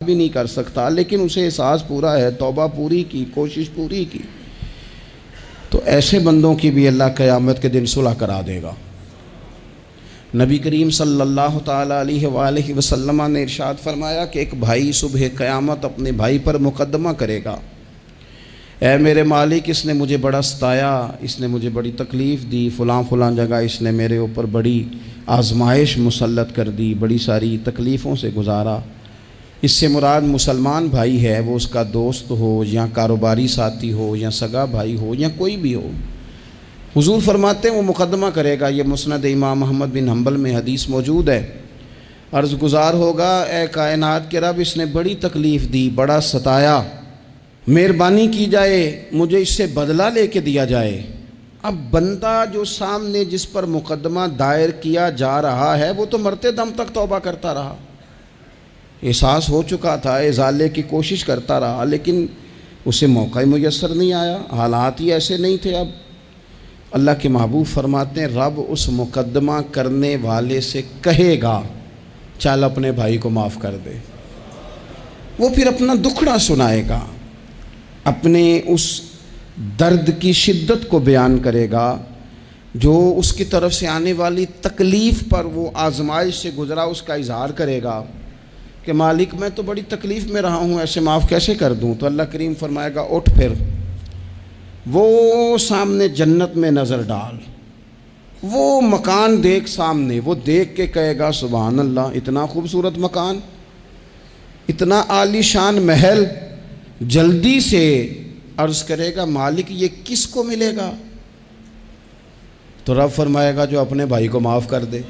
بھی نہیں کر سکتا، لیکن اسے احساس پورا ہے، توبہ پوری کی، کوشش پوری کی، تو ایسے بندوں کی بھی اللہ قیامت کے دن صلح کرا دے گا۔ نبی کریم صلی اللہ تعالیٰ علیہ وآلہ وسلم نے ارشاد فرمایا کہ ایک بھائی صبح قیامت اپنے بھائی پر مقدمہ کرے گا، اے میرے مالک، اس نے مجھے بڑا ستایا، اس نے مجھے بڑی تکلیف دی، فلاں فلاں جگہ اس نے میرے اوپر بڑی آزمائش مسلط کر دی، بڑی ساری تکلیفوں سے گزارا۔ اس سے مراد مسلمان بھائی ہے، وہ اس کا دوست ہو یا کاروباری ساتھی ہو یا سگا بھائی ہو یا کوئی بھی ہو۔ حضور فرماتے ہیں وہ مقدمہ کرے گا، یہ مسند امام احمد بن حنبل میں حدیث موجود ہے۔ عرض گزار ہوگا، اے کائنات کے رب، اس نے بڑی تکلیف دی، بڑا ستایا، مہربانی کی جائے، مجھے اس سے بدلہ لے کے دیا جائے۔ اب بندہ جو سامنے جس پر مقدمہ دائر کیا جا رہا ہے وہ تو مرتے دم تک توبہ کرتا رہا، احساس ہو چکا تھا، ازالے کی کوشش کرتا رہا، لیکن اسے موقع میسر نہیں آیا، حالات ہی ایسے نہیں تھے۔ اب اللہ کے محبوب فرماتے ہیں رب اس مقدمہ کرنے والے سے کہے گا چل اپنے بھائی کو معاف کر دے۔ وہ پھر اپنا دکھڑا سنائے گا، اپنے اس درد کی شدت کو بیان کرے گا جو اس کی طرف سے آنے والی تکلیف پر وہ آزمائش سے گزرا، اس کا اظہار کرے گا کہ مالک میں تو بڑی تکلیف میں رہا ہوں، ایسے معاف کیسے کر دوں؟ تو اللہ کریم فرمائے گا اٹھ، پھر وہ سامنے جنت میں نظر ڈال، وہ مکان دیکھ سامنے، وہ دیکھ کے کہے گا سبحان اللہ، اتنا خوبصورت مکان، اتنا عالی شان محل۔ جلدی سے عرض کرے گا مالک یہ کس کو ملے گا؟ تو رب فرمائے گا جو اپنے بھائی کو معاف کر دے۔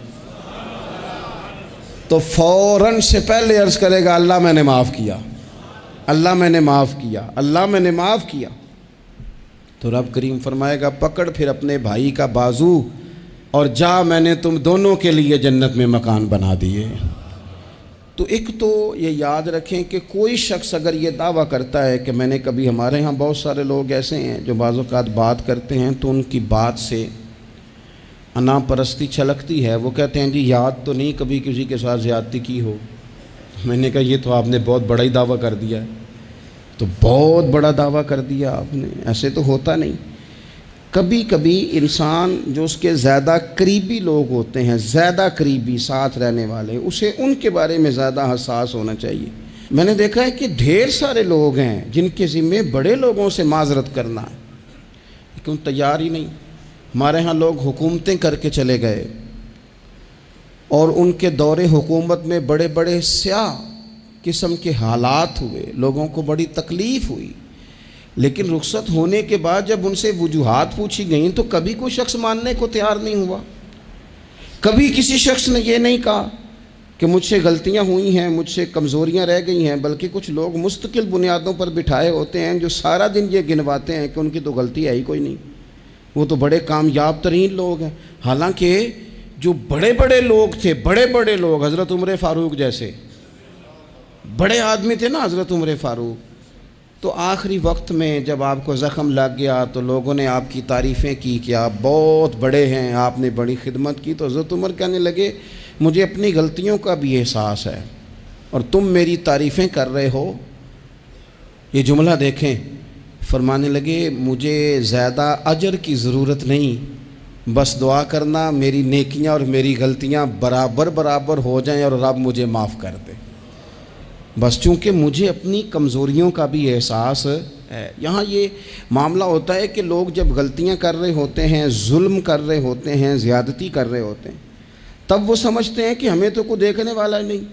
تو فوراً سے پہلے عرض کرے گا اللہ میں نے معاف کیا، اللہ میں نے معاف کیا، اللہ میں نے معاف کیا۔ تو رب کریم فرمائے گا پکڑ پھر اپنے بھائی کا بازو اور جا، میں نے تم دونوں کے لیے جنت میں مکان بنا دیے۔ تو ایک تو یہ یاد رکھیں کہ کوئی شخص اگر یہ دعویٰ کرتا ہے کہ میں نے کبھی، ہمارے ہاں بہت سارے لوگ ایسے ہیں جو بعض اوقات بات کرتے ہیں تو ان کی بات سے انا پرستی چھلکتی ہے، وہ کہتے ہیں جی یاد تو نہیں کبھی کسی کے ساتھ زیادتی کی ہو۔ میں نے کہا یہ تو آپ نے بہت بڑا ہی دعویٰ کر دیا ہے، تو بہت بڑا دعویٰ کر دیا آپ نے، ایسے تو ہوتا نہیں۔ کبھی کبھی انسان جو اس کے زیادہ قریبی لوگ ہوتے ہیں، زیادہ قریبی ساتھ رہنے والے، اسے ان کے بارے میں زیادہ حساس ہونا چاہیے۔ میں نے دیکھا ہے کہ ڈھیر سارے لوگ ہیں جن کے ذمے بڑے لوگوں سے معذرت کرنا ہے لیکن تیار ہی نہیں۔ ہمارے ہاں لوگ حکومتیں کر کے چلے گئے اور ان کے دور حکومت میں بڑے بڑے سیاہ قسم کے حالات ہوئے، لوگوں کو بڑی تکلیف ہوئی، لیکن رخصت ہونے کے بعد جب ان سے وجوہات پوچھی گئیں تو کبھی کوئی شخص ماننے کو تیار نہیں ہوا۔ کبھی کسی شخص نے یہ نہیں کہا کہ مجھ سے غلطیاں ہوئی ہیں، مجھ سے کمزوریاں رہ گئی ہیں، بلکہ کچھ لوگ مستقل بنیادوں پر بٹھائے ہوتے ہیں جو سارا دن یہ گنواتے ہیں کہ ان کی تو غلطی ہے ہی کوئی نہیں، وہ تو بڑے کامیاب ترین لوگ ہیں۔ حالانکہ جو بڑے بڑے لوگ تھے، بڑے بڑے لوگ، حضرت عمر فاروق جیسے بڑے آدمی تھے نا حضرت عمر فاروق، تو آخری وقت میں جب آپ کو زخم لگ گیا تو لوگوں نے آپ کی تعریفیں کی کہ آپ بہت بڑے ہیں، آپ نے بڑی خدمت کی، تو حضرت عمر کہنے لگے مجھے اپنی غلطیوں کا بھی احساس ہے اور تم میری تعریفیں کر رہے ہو۔ یہ جملہ دیکھیں، فرمانے لگے مجھے زیادہ اجر کی ضرورت نہیں، بس دعا کرنا میری نیکیاں اور میری غلطیاں برابر برابر ہو جائیں اور رب مجھے معاف کر دے، بس چونکہ مجھے اپنی کمزوریوں کا بھی احساس ہے۔ یہاں یہ معاملہ ہوتا ہے کہ لوگ جب غلطیاں کر رہے ہوتے ہیں، ظلم کر رہے ہوتے ہیں، زیادتی کر رہے ہوتے ہیں، تب وہ سمجھتے ہیں کہ ہمیں تو کوئی دیکھنے والا ہی نہیں۔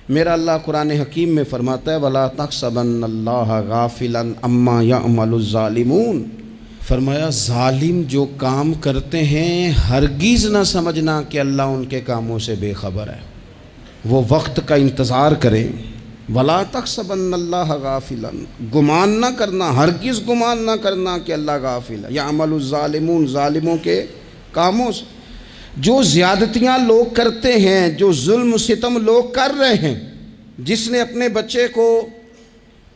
میرا اللہ قرآن حکیم میں فرماتا ہے وَلَا تَحْسَبَنَّ اللَّهَ غَافِلًا عَمَّا يَعْمَلُ الظَّالِمُونَ، فرمایا ظالم جو کام کرتے ہیں ہرگز نہ سمجھنا کہ اللہ ان کے کاموں سے بے خبر ہے، وہ وقت کا انتظار کریں۔ وَلَا تَحْسَبَنَّ اللَّهَ غَافِلًا، گمان نہ کرنا، ہرگز گمان نہ کرنا کہ اللہ غافل ہے۔ يَعْمَلُ الظَّالِمُونَ، ظالموں کے کاموں سے، جو زیادتیاں لوگ کرتے ہیں، جو ظلم ستم لوگ کر رہے ہیں، جس نے اپنے بچے کو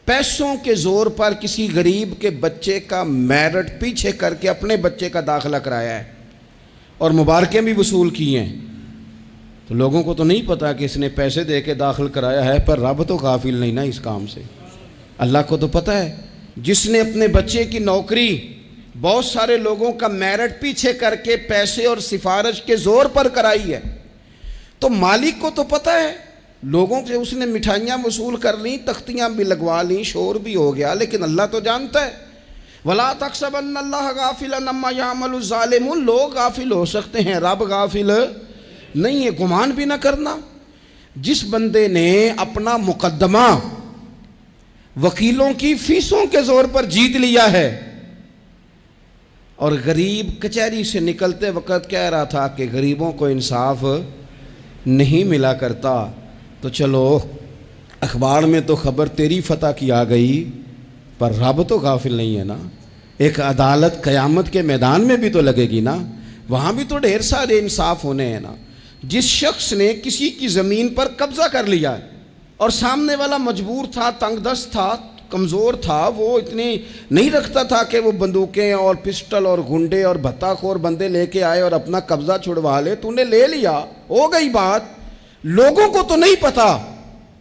پیسوں کے زور پر کسی غریب کے بچے کا میرٹ پیچھے کر کے اپنے بچے کا داخلہ کرایا ہے اور مبارکیں بھی وصول کی ہیں، تو لوگوں کو تو نہیں پتا کہ اس نے پیسے دے کے داخل کرایا ہے، پر رب تو غافل نہیں نا اس کام سے، اللہ کو تو پتہ ہے۔ جس نے اپنے بچے کی نوکری بہت سارے لوگوں کا میرٹ پیچھے کر کے پیسے اور سفارش کے زور پر کرائی ہے، تو مالک کو تو پتہ ہے، لوگوں سے اس نے مٹھائیاں وصول کر لیں، تختیاں بھی لگوا لیں، شور بھی ہو گیا، لیکن اللہ تو جانتا ہے۔ وَلَا تَحْسَبَنَّ اللَّهَ غَافِلًا عَمَّا يَعْمَلُ الظَّالِمُونَ، لوگ غافل ہو سکتے ہیں، رب غافل نہیں ہے، گمان بھی نہ کرنا۔ جس بندے نے اپنا مقدمہ وکیلوں کی فیسوں کے زور پر جیت لیا ہے، اور غریب کچہری سے نکلتے وقت کہہ رہا تھا کہ غریبوں کو انصاف نہیں ملا کرتا، تو چلو اخبار میں تو خبر تیری فتح کی آ گئی، پر رب تو غافل نہیں ہے نا۔ ایک عدالت قیامت کے میدان میں بھی تو لگے گی نا، وہاں بھی تو ڈھیر سارے انصاف ہونے ہیں نا۔ جس شخص نے کسی کی زمین پر قبضہ کر لیا اور سامنے والا مجبور تھا، تنگ دست تھا، کمزور تھا، وہ اتنی نہیں رکھتا تھا کہ وہ بندوقیں اور پسٹل اور گنڈے اور بھتہ خور بندے لے کے آئے اور اپنا قبضہ چھڑوا لے، تو نے لے لیا، ہو گئی بات۔ لوگوں کو تو نہیں پتا،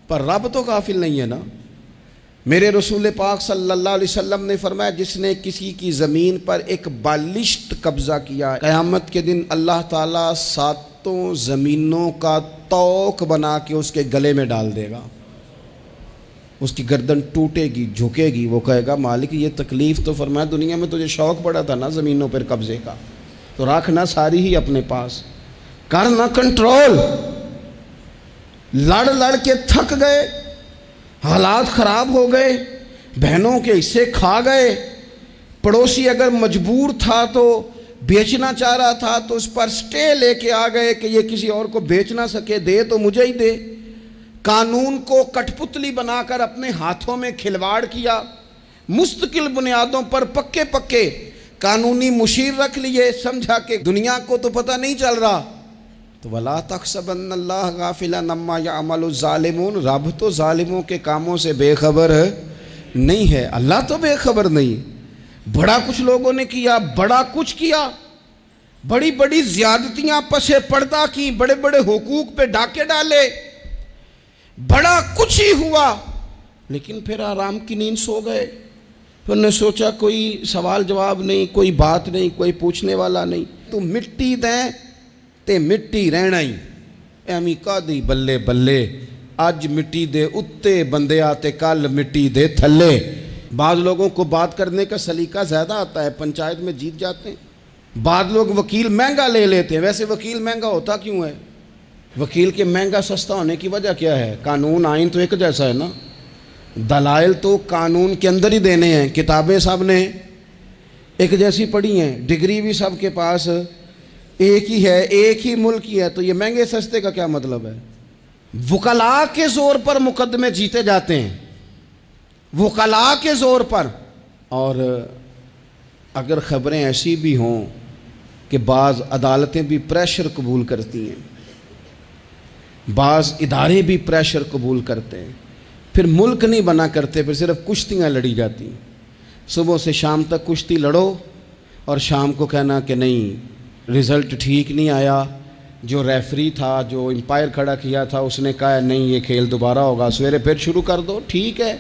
پر رب تو غافل نہیں ہے نا۔ میرے رسول پاک صلی اللہ علیہ وسلم نے فرمایا، جس نے کسی کی زمین پر ایک بالشت قبضہ کیا، قیامت کے دن اللہ تعالیٰ ساتوں زمینوں کا توق بنا کے اس کے گلے میں ڈال دے گا، اس کی گردن ٹوٹے گی، جھکے گی، وہ کہے گا مالک یہ تکلیف تو فرمایا دنیا میں تجھے شوق پڑا تھا نا زمینوں پر قبضے کا، تو رکھنا ساری ہی اپنے پاس، کرنا کنٹرول۔ لڑ لڑ کے تھک گئے، حالات خراب ہو گئے، بہنوں کے حصے کھا گئے، پڑوسی اگر مجبور تھا تو بیچنا چاہ رہا تھا تو اس پر سٹے لے کے آ گئے کہ یہ کسی اور کو بیچ نہ سکے، دے تو مجھے ہی دے۔ قانون کو کٹ پتلی بنا کر اپنے ہاتھوں میں کھلواڑ کیا، مستقل بنیادوں پر پکے پکے قانونی مشیر رکھ لیے، سمجھا کہ دنیا کو تو پتہ نہیں چل رہا۔ تو وَلَا تَحْسَبَنَّ اللَّهَ غَافِلًا عَمَّا يَعْمَلُ الظَّالِمُونَ، رب تو ظالموں کے کاموں سے بے خبر نہیں ہے، اللہ تو بے خبر نہیں۔ بڑا کچھ لوگوں نے کیا، بڑا کچھ کیا، بڑی بڑی زیادتیاں پس پردہ کی، بڑے بڑے حقوق پہ ڈاکے ڈالے، بڑا کچھ ہی ہوا، لیکن پھر آرام کی نیند سو گئے۔ پھر نے سوچا کوئی سوال جواب نہیں، کوئی بات نہیں، کوئی پوچھنے والا نہیں، تو مٹی دیں تے مٹی رہنا ہی، ایمی کا دی بلے بلے، آج مٹی دے اتے بندے آتے کل مٹی دے تھلے۔ بعض لوگوں کو بات کرنے کا سلیقہ زیادہ آتا ہے، پنچایت میں جیت جاتے ہیں۔ بعض لوگ وکیل مہنگا لے لیتے ہیں، ویسے وکیل مہنگا ہوتا کیوں ہے؟ وکیل کے مہنگا سستا ہونے کی وجہ کیا ہے؟ قانون آئین تو ایک جیسا ہے نا، دلائل تو قانون کے اندر ہی دینے ہیں، کتابیں سب نے ایک جیسی پڑھی ہیں، ڈگری بھی سب کے پاس ایک ہی ہے، ایک ہی ملک ہی ہے، تو یہ مہنگے سستے کا کیا مطلب ہے؟ وکلاء کے زور پر مقدمے جیتے جاتے ہیں، وکلاء کے زور پر۔ اور اگر خبریں ایسی بھی ہوں کہ بعض عدالتیں بھی پریشر قبول کرتی ہیں، بعض ادارے بھی پریشر قبول کرتے ہیں، پھر ملک نہیں بنا کرتے، پھر صرف کشتیاں لڑی جاتی ہیں۔ صبح سے شام تک کشتی لڑو اور شام کو کہنا کہ نہیں رزلٹ ٹھیک نہیں آیا، جو ریفری تھا، جو امپائر کھڑا کیا تھا، اس نے کہا نہیں یہ کھیل دوبارہ ہوگا، سویرے پھر شروع کر دو، ٹھیک ہے۔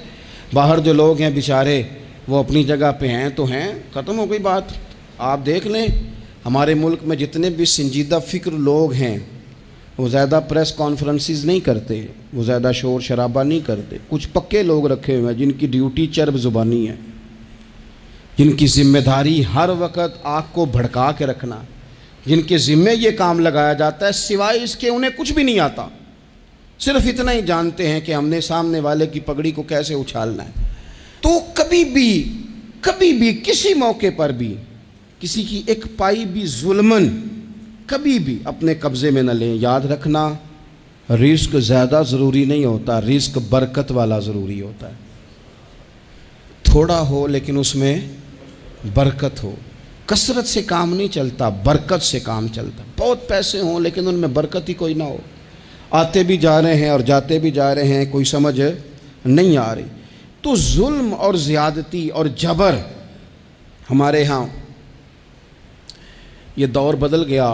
باہر جو لوگ ہیں بیچارے وہ اپنی جگہ پہ ہیں تو ہیں، ختم ہو گئی بات۔ آپ دیکھ لیں ہمارے ملک میں جتنے بھی سنجیدہ فکر لوگ ہیں وہ زیادہ پریس کانفرنسز نہیں کرتے، وہ زیادہ شور شرابہ نہیں کرتے، کچھ پکے لوگ رکھے ہوئے ہیں جن کی ڈیوٹی چرب زبانی ہے، جن کی ذمہ داری ہر وقت آنکھ کو بھڑکا کے رکھنا، جن کے ذمے یہ کام لگایا جاتا ہے، سوائے اس کے انہیں کچھ بھی نہیں آتا، صرف اتنا ہی جانتے ہیں کہ ہم نے سامنے والے کی پگڑی کو کیسے اچھالنا ہے۔ تو کبھی بھی کسی موقع پر بھی کسی کی ایک پائی بھی ظلمن کبھی بھی اپنے قبضے میں نہ لیں۔ یاد رکھنا رزق زیادہ ضروری نہیں ہوتا، رزق برکت والا ضروری ہوتا ہے، تھوڑا ہو لیکن اس میں برکت ہو۔ کثرت سے کام نہیں چلتا، برکت سے کام چلتا۔ بہت پیسے ہوں لیکن ان میں برکت ہی کوئی نہ ہو، آتے بھی جا رہے ہیں اور جاتے بھی جا رہے ہیں، کوئی سمجھ نہیں آ رہی۔ تو ظلم اور زیادتی اور جبر ہمارے ہاں یہ دور بدل گیا۔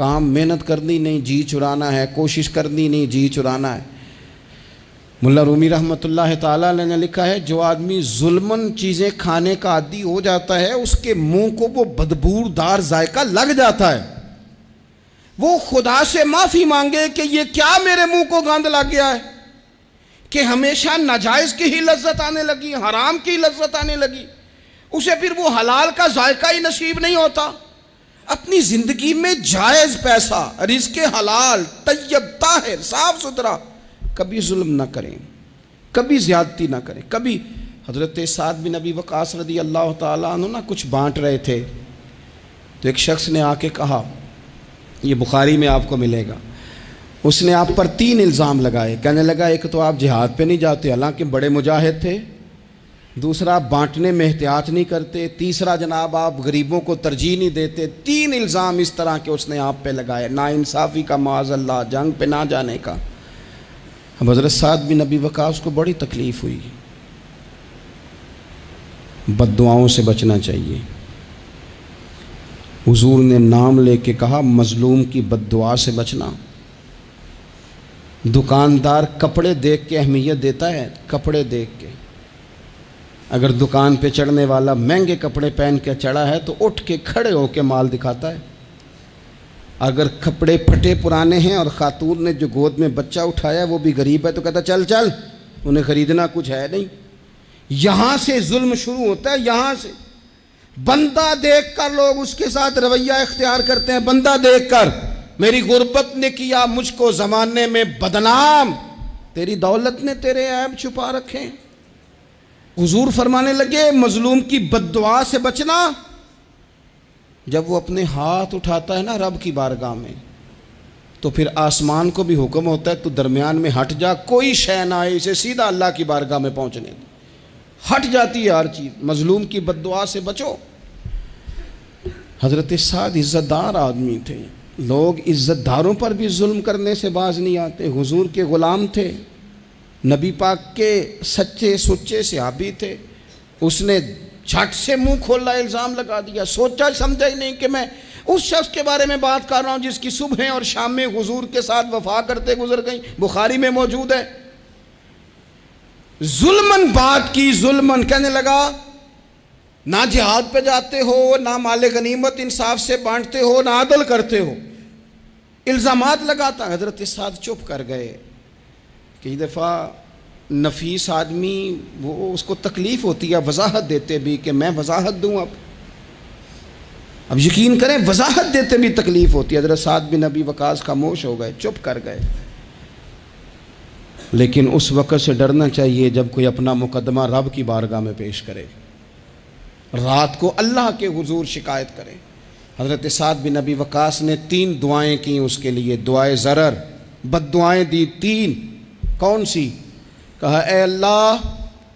کام محنت کرنی نہیں، جی چرانا ہے، کوشش کرنی نہیں، جی چرانا ہے۔ ملا رومی رحمۃ اللہ تعالیٰ علیہ نے لکھا ہے جو آدمی ظلمن چیزیں کھانے کا عادی ہو جاتا ہے اس کے منہ کو وہ بدبودار ذائقہ لگ جاتا ہے، وہ خدا سے معافی مانگے کہ یہ کیا میرے منہ کو گند لگ گیا ہے کہ ہمیشہ ناجائز کی ہی لذت آنے لگی، حرام کی لذت آنے لگی، اسے پھر وہ حلال کا ذائقہ ہی نصیب نہیں ہوتا۔ اپنی زندگی میں جائز پیسہ، رزق حلال، طیب، طاہر، صاف ستھرا، کبھی ظلم نہ کریں، کبھی زیادتی نہ کریں۔ کبھی حضرت سعد بن ابی وقاص رضی اللہ تعالیٰ عنہ کچھ بانٹ رہے تھے تو ایک شخص نے آ کے کہا، یہ بخاری میں آپ کو ملے گا، اس نے آپ پر 3 الزام لگائے۔ کہنے لگا ایک تو آپ جہاد پہ نہیں جاتے حالانکہ بڑے مجاہد تھے، دوسرا آپ بانٹنے میں احتیاط نہیں کرتے، تیسرا جناب آپ غریبوں کو ترجیح نہیں دیتے۔ 3 الزام اس طرح کے اس نے آپ پہ لگائے، ناانصافی کا، معاذ اللہ، جنگ پہ نہ جانے کا۔ اب حضرت سعد بن ابی وقاص کو بڑی تکلیف ہوئی۔ بد دعاؤں سے بچنا چاہیے۔ حضور نے نام لے کے کہا مظلوم کی بد دعا سے بچنا۔ دکاندار کپڑے دیکھ کے اہمیت دیتا ہے، کپڑے دیکھ کے۔ اگر دکان پہ چڑھنے والا مہنگے کپڑے پہن کے چڑھا ہے تو اٹھ کے کھڑے ہو کے مال دکھاتا ہے۔ اگر کپڑے پھٹے پرانے ہیں اور خاتون نے جو گود میں بچہ اٹھایا وہ بھی غریب ہے تو کہتا چل چل، انہیں خریدنا کچھ ہے نہیں۔ یہاں سے ظلم شروع ہوتا ہے، یہاں سے۔ بندہ دیکھ کر لوگ اس کے ساتھ رویہ اختیار کرتے ہیں، بندہ دیکھ کر میری غربت نے کیا مجھ کو زمانے میں بدنام، تیری دولت نے تیرے عیب چھپا رکھے۔ حضور فرمانے لگے مظلوم کی بد دعا سے بچنا۔ جب وہ اپنے ہاتھ اٹھاتا ہے نا رب کی بارگاہ میں تو پھر آسمان کو بھی حکم ہوتا ہے تو درمیان میں ہٹ جا، کوئی شے نہ آئے اسے سیدھا اللہ کی بارگاہ میں پہنچنے دو۔ ہٹ جاتی ہے ہر چیز۔ مظلوم کی بد دعا سے بچو۔ حضرت سعد عزت دار آدمی تھے، لوگ عزت داروں پر بھی ظلم کرنے سے باز نہیں آتے۔ حضور کے غلام تھے، نبی پاک کے سچے سچے صحابی تھے، اس نے جھٹ سے منہ کھولا الزام لگا دیا، سوچا سمجھا ہی نہیں کہ میں اس شخص کے بارے میں بات کر رہا ہوں جس کی صبح اور شام میں حضور کے ساتھ وفا کرتے گزر گئیں، بخاری میں موجود ہے۔ ظلمن بات کی، ظلمن کہنے لگا نہ جہاد پہ جاتے ہو، نہ مال غنیمت انصاف سے بانٹتے ہو، نہ عدل کرتے ہو، الزامات لگاتا۔ حضرت سعد چپ کر گئے۔ کئی دفعہ نفیس آدمی وہ اس کو تکلیف ہوتی ہے وضاحت دیتے بھی کہ میں وضاحت دوں۔ اب یقین کریں وضاحت دیتے بھی تکلیف ہوتی ہے۔ حضرت سعد بن ابی وقاص خاموش ہو گئے، چپ کر گئے۔ لیکن اس وقت سے ڈرنا چاہیے جب کوئی اپنا مقدمہ رب کی بارگاہ میں پیش کرے، رات کو اللہ کے حضور شکایت کرے۔ حضرت سعد بن ابی وقاص نے 3 دعائیں کی اس کے لیے، دعائے ضرر، بد دعائیں دی 3۔ کون سی؟ کہا اے اللہ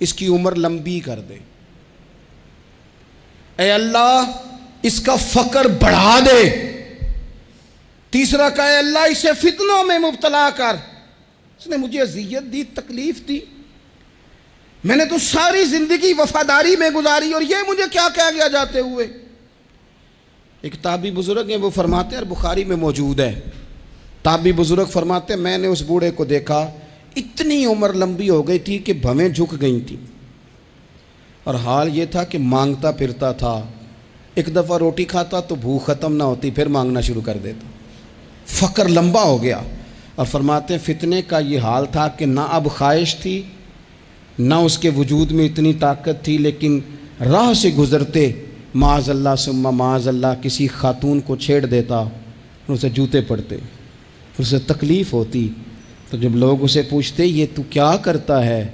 اس کی عمر لمبی کر دے، اے اللہ اس کا فقر بڑھا دے۔ تیسرا کہا اے اللہ اسے فتنوں میں مبتلا کر، اس نے مجھے اذیت دی، تکلیف دی، میں نے تو ساری زندگی وفاداری میں گزاری اور یہ مجھے کیا کہہ گیا جاتے ہوئے۔ ایک تابعی بزرگ ہیں وہ فرماتے ہیں، اور بخاری میں موجود ہے، تابعی بزرگ فرماتے ہیں میں نے اس بوڑھے کو دیکھا، اتنی عمر لمبی ہو گئی تھی کہ بھویں جھک گئی تھیں، اور حال یہ تھا کہ مانگتا پھرتا تھا، ایک دفعہ روٹی کھاتا تو بھوک ختم نہ ہوتی، پھر مانگنا شروع کر دیتا، فقر لمبا ہو گیا۔ اور فرماتے ہیں فتنے کا یہ حال تھا کہ نہ اب خواہش تھی، نہ اس کے وجود میں اتنی طاقت تھی، لیکن راہ سے گزرتے معاذ اللہ ثم معاذ اللہ کسی خاتون کو چھیڑ دیتا، اسے جوتے پڑتے، اسے تکلیف ہوتی۔ تو جب لوگ اسے پوچھتے یہ تو کیا کرتا ہے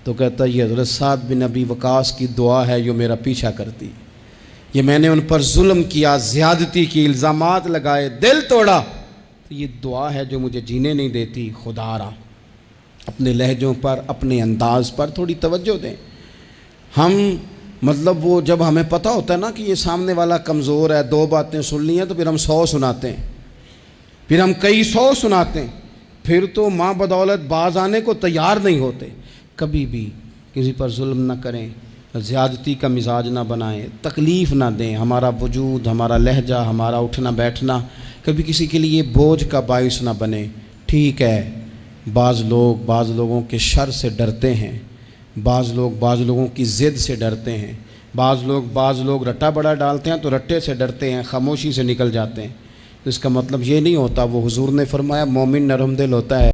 تو کہتا یہ حضرت سعد بن ابی وقاص کی دعا ہے جو میرا پیچھا کرتی، یہ میں نے ان پر ظلم کیا، زیادتی کی، الزامات لگائے، دل توڑا، تو یہ دعا ہے جو مجھے جینے نہیں دیتی۔ خدا را اپنے لہجوں پر، اپنے انداز پر تھوڑی توجہ دیں۔ ہم مطلب وہ جب ہمیں پتہ ہوتا ہے نا کہ یہ سامنے والا کمزور ہے، 2 باتیں سن لی ہیں تو پھر ہم 100 سناتے ہیں، پھر ہم کئی 100 سناتے ہیں، پھر تو ماں بدولت باز آنے کو تیار نہیں ہوتے۔ کبھی بھی کسی پر ظلم نہ کریں، زیادتی کا مزاج نہ بنائیں، تکلیف نہ دیں۔ ہمارا وجود، ہمارا لہجہ، ہمارا اٹھنا بیٹھنا کبھی کسی کے لیے بوجھ کا باعث نہ بنے۔ ٹھیک ہے، بعض لوگوں کے شر سے ڈرتے ہیں، بعض لوگوں کی ضد سے ڈرتے ہیں، بعض لوگ رٹا بڑا ڈالتے ہیں تو رٹے سے ڈرتے ہیں، خاموشی سے نکل جاتے ہیں۔ تو اس کا مطلب یہ نہیں ہوتا، وہ حضور نے فرمایا مومن نرم دل ہوتا ہے۔